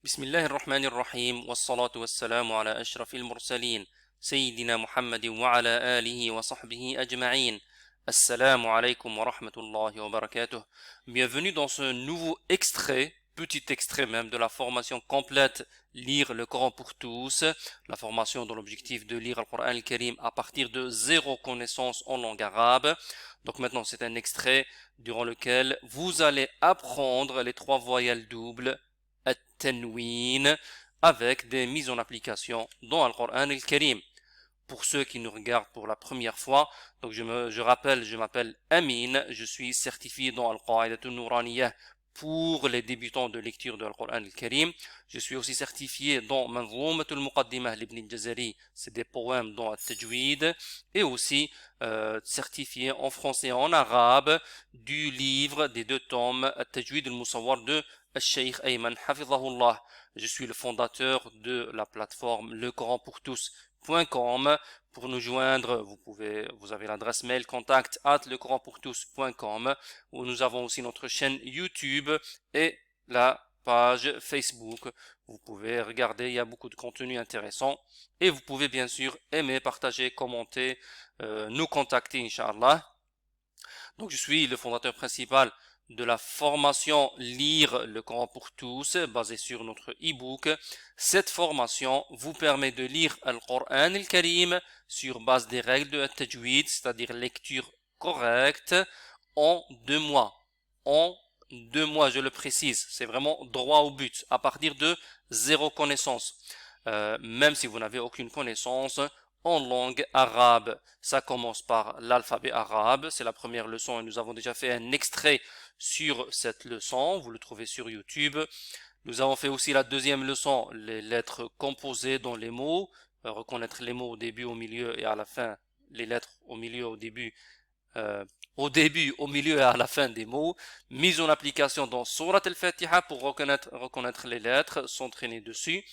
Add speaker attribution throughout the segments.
Speaker 1: بسم الله الرحمن الرحيم والصلاة والسلام على أشرف المرسلين سيدنا محمد وعلى آله وصحبه أجمعين. Assalamu alaikum wa rahmatullahi wa barakatuh. Bienvenue dans ce nouveau extrait, petit extrait même, de la formation complète Lire le Coran pour tous, la formation dont l'objectif de lire le Coran al-Karim à partir de zéro connaissance en langue arabe. Donc maintenant c'est un extrait durant lequel vous allez apprendre les trois voyelles doubles at-tanwin avec des mises en application dans le Coran al-Karim. Pour ceux qui nous regardent pour la première fois, donc je rappelle, je m'appelle Amin, je suis certifié dans Al-Qa'idatul Nouraniyah pour les débutants de lecture de Al-Qur'an al-Karim. Je suis aussi certifié dans Manzoumatul Muqaddimah l'Ibn al-Jazari, c'est des poèmes dans At-Tajwid, et aussi certifié en français et en arabe du livre des deux tomes At-Tajwid al-Musawwar de Al-Sheikh Ayman Hafizahullah. Je suis le fondateur de la plateforme Le Coran pour tous.com. Pour nous joindre, vous avez l'adresse mail contact@lecoranpourtous.com, où nous avons aussi notre chaîne YouTube et la page Facebook. Vous pouvez regarder, il y a beaucoup de contenu intéressant, et vous pouvez bien sûr aimer, partager, commenter, nous contacter, Inch'Allah. Donc je suis le fondateur principal de la formation Lire le Coran pour tous, basée sur notre e-book. Cette formation vous permet de lire le Coran al-Karim sur base des règles de Tajwid, c'est-à-dire lecture correcte, en 2 mois. En 2 mois, je le précise, c'est vraiment droit au but, à partir de zéro connaissance. Même si vous n'avez aucune connaissance en langue arabe. Ça commence par l'alphabet arabe, c'est la première leçon et nous avons déjà fait un extrait sur cette leçon, vous le trouvez sur YouTube. Nous avons fait aussi la deuxième leçon, les lettres composées dans les mots, reconnaître les mots au début, au milieu et à la fin, les lettres au milieu, au début, au milieu et à la fin des mots, mise en application dans Surat al-Fatiha pour reconnaître les lettres, s'entraîner dessus.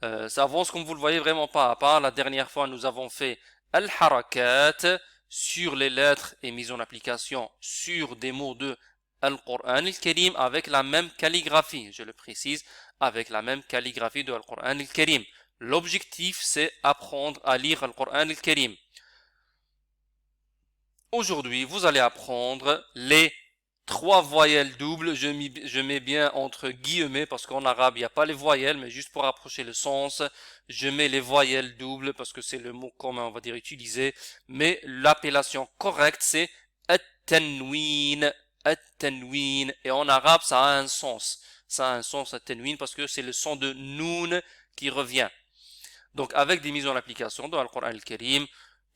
Speaker 1: Ça avance comme vous le voyez vraiment pas à pas. La dernière fois, nous avons fait Al-Harakat sur les lettres et mise en application sur des mots de Al-Qur'an al-Karim avec la même calligraphie. Je le précise, avec la même calligraphie de Al-Qur'an al-Karim. L'objectif, c'est apprendre à lire Al-Qur'an al-Karim. Aujourd'hui, vous allez apprendre les trois voyelles doubles. Je mets bien entre guillemets parce qu'en arabe, il n'y a pas les voyelles, mais juste pour approcher le sens, je mets les voyelles doubles parce que c'est le mot commun, on va dire, utilisé. Mais l'appellation correcte, c'est at-tanwin. At-tanwin. Et en arabe, ça a un sens. Ça a un sens at-tanwin parce que c'est le son de noun qui revient. Donc, avec des mises en application dans le Coran al-Karim,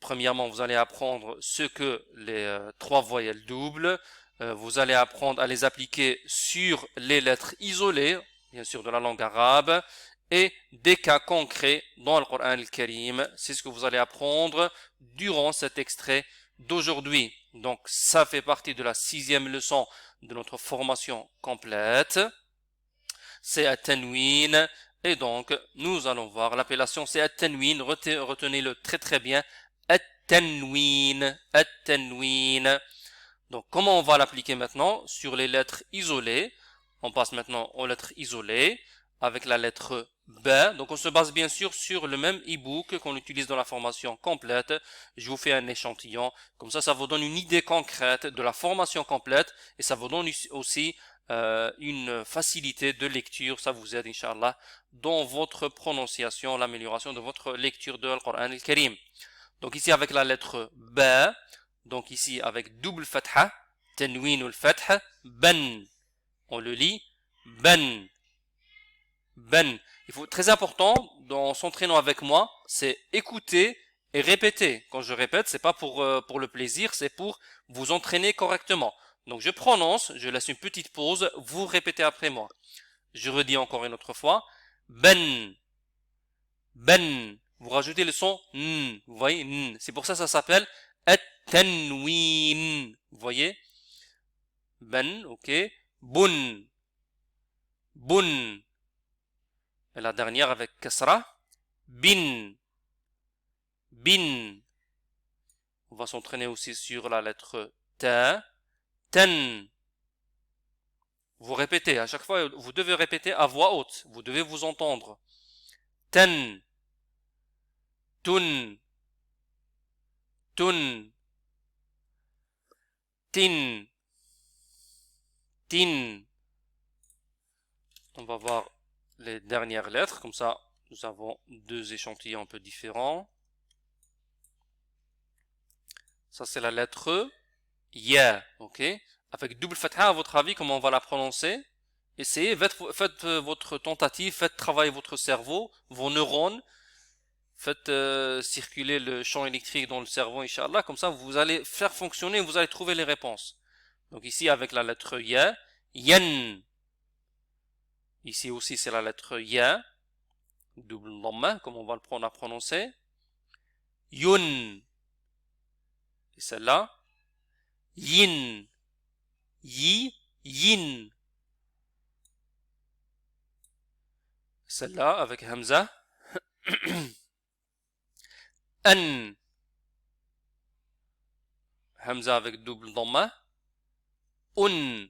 Speaker 1: premièrement, vous allez apprendre ce que les trois voyelles doubles. Vous allez apprendre à les appliquer sur les lettres isolées, bien sûr de la langue arabe, et des cas concrets dans le Coran al-Karim. C'est ce que vous allez apprendre durant cet extrait d'aujourd'hui. Donc, ça fait partie de la 6e leçon de notre formation complète. C'est at-tanwin. Et donc, nous allons voir l'appellation, c'est at-tanwin. Retenez-le très très bien. At-tanwin. At-tanwin. Donc, comment on va l'appliquer maintenant sur les lettres isolées? On passe maintenant aux lettres isolées avec la lettre B. Donc, on se base bien sûr sur le même e-book qu'on utilise dans la formation complète. Je vous fais un échantillon. Comme ça vous donne une idée concrète de la formation complète et ça vous donne aussi une facilité de lecture. Ça vous aide, Inch'Allah, dans votre prononciation, l'amélioration de votre lecture de Al-Qur'an al-Karim. Donc, ici avec la lettre B. Donc ici avec double fatha, tanwin ou fatha, ben. On le lit, ben. Ben. Il faut très important dans s'entraînant avec moi, c'est écouter et répéter. Quand je répète, c'est pas pour le plaisir, c'est pour vous entraîner correctement. Donc je prononce, je laisse une petite pause, vous répétez après moi. Je redis encore une autre fois, ben. Ben. Vous rajoutez le son n, vous voyez, n. C'est pour ça que ça s'appelle at-tanwin. Vous voyez? Ben, ok. Bun. Bun. Et la dernière avec kasra. Bin. Bin. On va s'entraîner aussi sur la lettre ta. Ten. Vous répétez, à chaque fois, vous devez répéter à voix haute. Vous devez vous entendre. Ten, tun, tun, tin, tin. On va voir les dernières lettres, comme ça, nous avons deux échantillons un peu différents. Ça, c'est la lettre Ya, ok? Avec double fatha, à votre avis, comment on va la prononcer? Essayez, faites votre tentative, faites travailler votre cerveau, vos neurones, faites circuler le champ électrique dans le cerveau, Inch'Allah, comme ça vous allez faire fonctionner, vous allez trouver les réponses. Donc ici avec la lettre Ya, Yen. Ici aussi c'est la lettre Ya, double dhamma, comme on va la prononcer. Yun. Et celle-là, Yin. Yi, Yin. Celle-là avec Hamza. An. Hamza avec double dhamma. Un.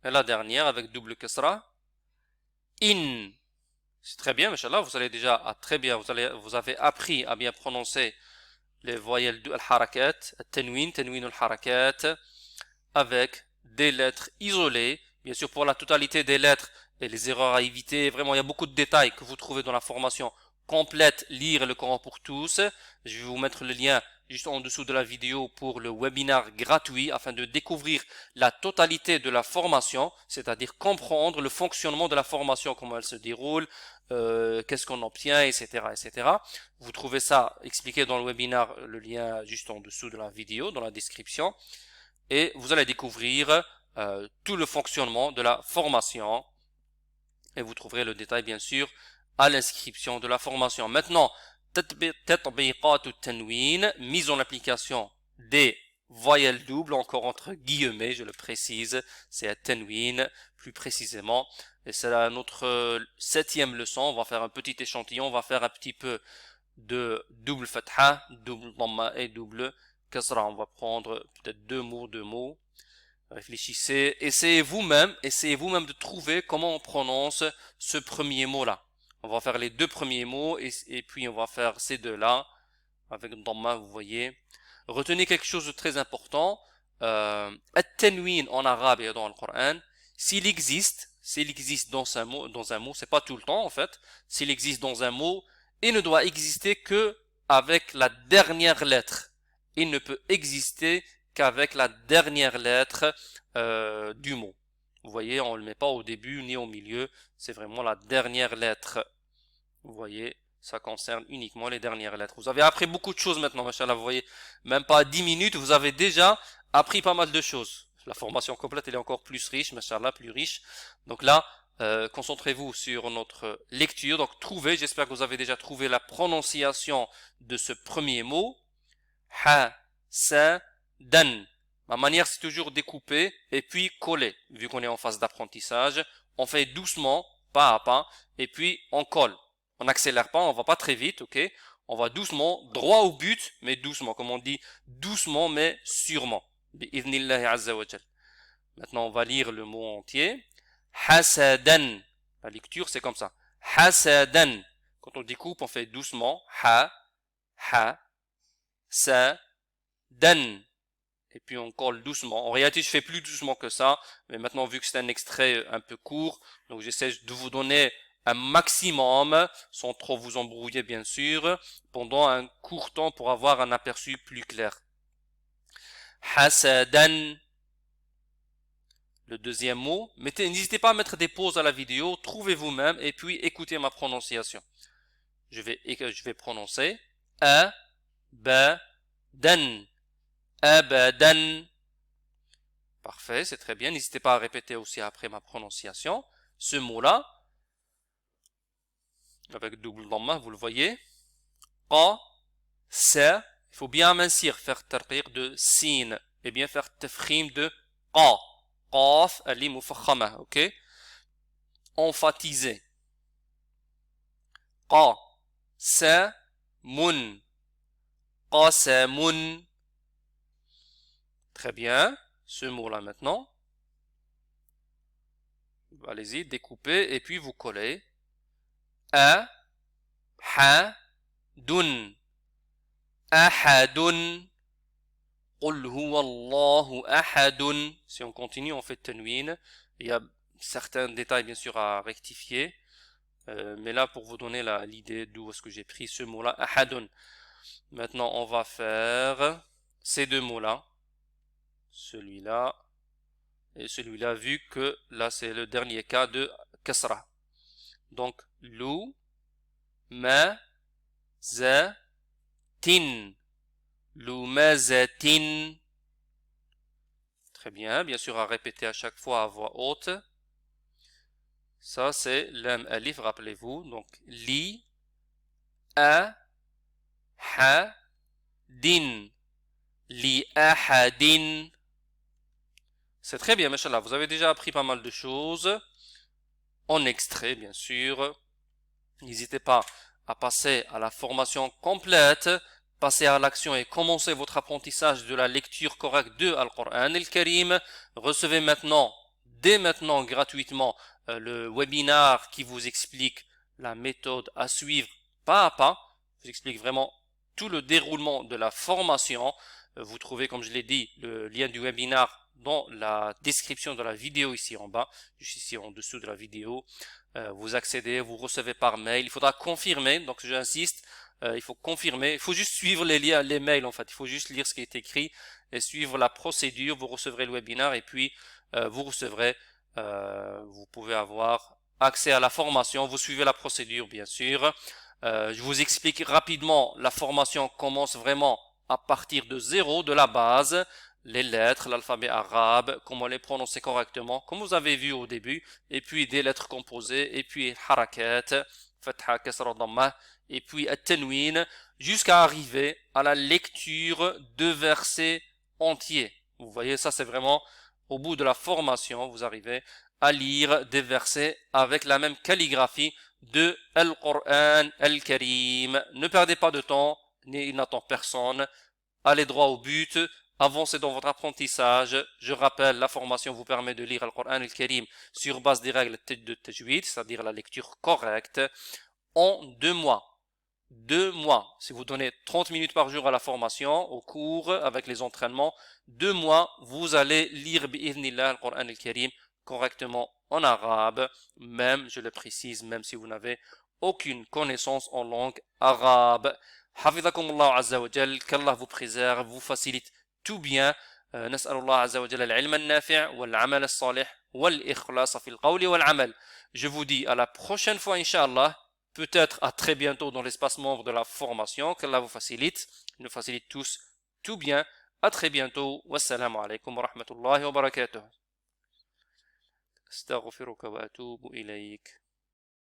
Speaker 1: Et la dernière avec double kasra. In. C'est très bien, machallah, vous allez déjà très bien, vous avez appris à bien prononcer les voyelles du al-harakat, al-tanwin, tanwin al-harakat, avec des lettres isolées. Bien sûr, pour la totalité des lettres et les erreurs à éviter, vraiment, il y a beaucoup de détails que vous trouvez dans la formation complète Lire le Coran pour tous. Je vais vous mettre le lien juste en dessous de la vidéo pour le webinaire gratuit afin de découvrir la totalité de la formation, c'est-à-dire comprendre le fonctionnement de la formation, comment elle se déroule, qu'est-ce qu'on obtient, etc., etc. Vous trouvez ça expliqué dans le webinaire, le lien juste en dessous de la vidéo, dans la description, et vous allez découvrir tout le fonctionnement de la formation, et vous trouverez le détail bien sûr à l'inscription de la formation. Maintenant, tatbiqat tanwin, mise en application des voyelles doubles, encore entre guillemets, je le précise, c'est à tanwin plus précisément. Et c'est notre septième leçon, on va faire un petit échantillon, on va faire un petit peu de double fatha, double dhamma et double kasra. On va prendre peut-être deux mots. Réfléchissez, essayez vous-même de trouver comment on prononce ce premier mot-là. On va faire les deux premiers mots et puis on va faire ces deux-là avec dhamma, vous voyez. Retenez quelque chose de très important. At-tanwin en arabe et dans le Coran, s'il existe dans un mot, c'est pas tout le temps en fait, s'il existe dans un mot, il ne doit exister que avec la dernière lettre. Il ne peut exister qu'avec la dernière lettre du mot. Vous voyez, on ne le met pas au début ni au milieu, c'est vraiment la dernière lettre. Vous voyez, ça concerne uniquement les dernières lettres. Vous avez appris beaucoup de choses maintenant, machallah, vous voyez, même pas 10 minutes, vous avez déjà appris pas mal de choses. La formation complète, elle est encore plus riche, machallah, plus riche. Donc là, concentrez-vous sur notre lecture. Donc trouvez, j'espère que vous avez déjà trouvé la prononciation de ce premier mot. Ha, sa, dan. Ma manière, c'est toujours découper et puis coller. Vu qu'on est en phase d'apprentissage, on fait doucement, pas à pas, et puis on colle. On n'accélère pas, on va pas très vite, ok? On va doucement, droit au but, mais doucement, comme on dit, doucement mais sûrement. Bi'idhnillahi azza wa jal. Maintenant, on va lire le mot entier. Hasadan. La lecture, c'est comme ça. Hasadan. Quand on découpe, on fait doucement. Ha, sa, dan. Et puis on colle doucement. En réalité, je fais plus doucement que ça, mais maintenant vu que c'est un extrait un peu court, donc j'essaie de vous donner un maximum, sans trop vous embrouiller bien sûr, pendant un court temps pour avoir un aperçu plus clair. Hasadan. Le deuxième mot, n'hésitez pas à mettre des pauses à la vidéo, trouvez vous-même et puis écoutez ma prononciation. Je vais prononcer abadan. Abadan. Parfait, c'est très bien. N'hésitez pas à répéter aussi après ma prononciation. Ce mot-là, avec double dhamma, vous le voyez. Qa, sa, il faut bien amincir, faire tarqiq de sin, et bien faire tafkhim de qa. Qaf, ali mufakhama, ok? Emphatiser. Qa, sa, mun. Qasamun. Très bien. Ce mot-là maintenant. allez-y, découpez et puis vous collez. Ahadun. Ahadun. Qul huwa Allahu ahadun. Si on continue, on fait tanwin. Il y a certains détails bien sûr à rectifier. Mais là, pour vous donner l'idée d'où est-ce que j'ai pris ce mot-là, ahadun. Maintenant, on va faire ces deux mots-là. Celui-là et celui-là, vu que là, c'est le dernier cas de kasra. Donc, lou, ma, za, tin. Lou, ma, za, tin. Très bien, bien sûr à répéter à chaque fois à voix haute. Ça c'est lam alif, rappelez-vous. Donc li, a, ha, din. Li, ahadin. C'est très bien, machallah. Vous avez déjà appris pas mal de choses. En extrait, bien sûr. N'hésitez pas à passer à la formation complète. Passez à l'action et commencez votre apprentissage de la lecture correcte de Al-Qur'an Al-Karim. Recevez maintenant, dès maintenant, gratuitement, le webinaire qui vous explique la méthode à suivre pas à pas. Je vous explique vraiment tout le déroulement de la formation. Vous trouvez, comme je l'ai dit, le lien du webinaire dans la description de la vidéo ici en bas, juste ici en dessous de la vidéo. Vous accédez, vous recevez par mail. Il faudra confirmer, donc j'insiste. Il faut confirmer, il faut juste suivre les liens, les mails en fait, il faut juste lire ce qui est écrit et suivre la procédure, vous recevrez le webinaire et puis vous recevrez, vous pouvez avoir accès à la formation, vous suivez la procédure bien sûr. Je vous explique rapidement, la formation commence vraiment à partir de zéro, de la base, les lettres, l'alphabet arabe, comment les prononcer correctement, comme vous avez vu au début, et puis des lettres composées, et puis harakat, fatha, kasra, dhamma, et puis at-tanwin, jusqu'à arriver à la lecture de versets entiers. Vous voyez, ça c'est vraiment au bout de la formation, vous arrivez à lire des versets avec la même calligraphie de Al-Qur'an Al-Karim. Ne perdez pas de temps, il n'attend personne. Allez droit au but, avancez dans votre apprentissage. Je rappelle, la formation vous permet de lire Al-Qur'an Al-Karim sur base des règles de tajwid, c'est-à-dire la lecture correcte, en 2 mois. 2 mois. Si vous donnez 30 minutes par jour à la formation, au cours, avec les entraînements, 2 mois, vous allez lire bi'idhnillah Al-Qur'an Al-Karim correctement en arabe, même, je le précise, même si vous n'avez aucune connaissance en langue arabe. حفظكم الله عز وجل, qu'Allah vous préserve, vous facilite tout bien. نسأل الله عز وجل العلم النافع والعمل الصالح والإخلاص في القول والعمل. Je vous dis à la prochaine fois, Inch'Allah. Peut-être à très bientôt dans l'espace membre de la formation. Qu'Allah vous facilite. Nous facilite tous tout bien. À très bientôt. Wassalamu alaikum wa rahmatullahi wa barakatuh. Astaghfiruka wa atubu ilayk.